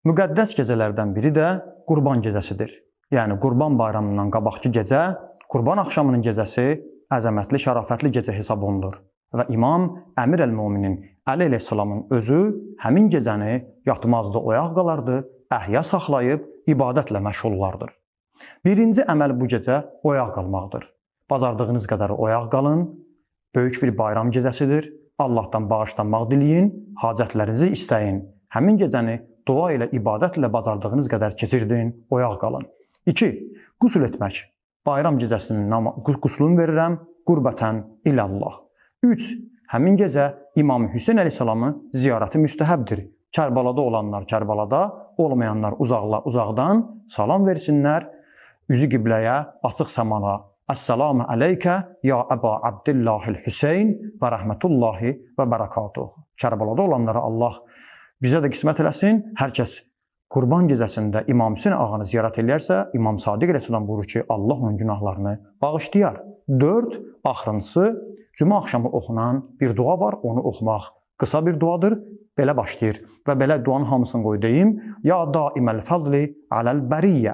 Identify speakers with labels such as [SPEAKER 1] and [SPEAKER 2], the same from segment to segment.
[SPEAKER 1] Müqəddəs gecələrdən biri də Qurban gecəsidir. Yəni Qurban bayramından qabaqki gecə, Qurban axşamının gecəsi əzəmətli, şərafətli gecə hesab olunur. Və İmam Əmir əl-Möminin Əli əleyhissalamın özü həmin gecəni yatmazda oyaq qalardı, əhya saxlayıb ibadətlə məşğul olardır. Birinci əməl bu gecə oyaq qalmaqdır. Bacardığınız qədər oyaq qalın. Böyük bir bayram gecəsidir. Allahdan bağışlanmaq diləyin, hacətlərinizi istəyin. Həmin gecəni dua ilə, ibadətlə bacardığınız qədər keçirdin, oyaq qalın. 2. Qüsl etmək. Bayram gecəsinin quslunu verirəm, qurbətən illallah. 3. Həmin gecə İmam Hüseyn əleyhissalamı ziyarəti müstəhəbdir. Kərbalada olanlar Kərbalada, olmayanlar uzaqdan salam versinlər. Üzü qibləyə, açıq səmana. Əssalamu əleykə ya Əba Abdillahil Hüseyn və rəhmətullahi və bərəkatuhu. Kərbalada olanlara Allah bizə də qismət eləsin. Hər kəs Qurban gecəsində İmam Hüseyn ağanı ziyarət edərsə, İmam Sadiq əleyhissalam buyurur ki, Allah onun günahlarını bağışlayar. 4. Axırıncısı, cümə axşamı oxunan bir dua var, onu oxumaq qısa bir duadır. Belə başlayır və belə duanın hamısını qoy deyim. Ya daiməl fəzli aləl bəriyyə,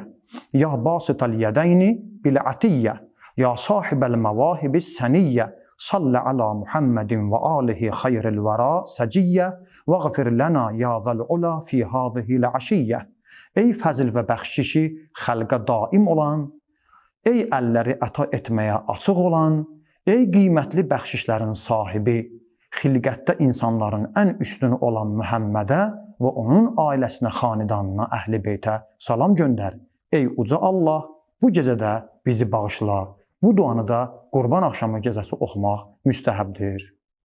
[SPEAKER 1] ya basital yədəyni bil'atiyyə, ya sahibəl məvahibis səniyyə, sallə alə Muhammedin və alihi xayril vəra səciyyə, vəğfir lənə ya zəl-ula fi hâzihil əşiyyə. Ey fəzil və bəxşişi xəlqə daim olan, ey əlləri əta etməyə açıq olan, ey qiymətli bəxşişlərin sahibi, xilqətdə insanların ən üstünü olan Muhammədə və onun ailəsinə, xanidanına, əhl-i beytə salam göndər. Ey uca Allah, bu gecədə bizi bağışla. Bu duanı da Qurban axşamı gecəsi oxumaq müstəhəbdir.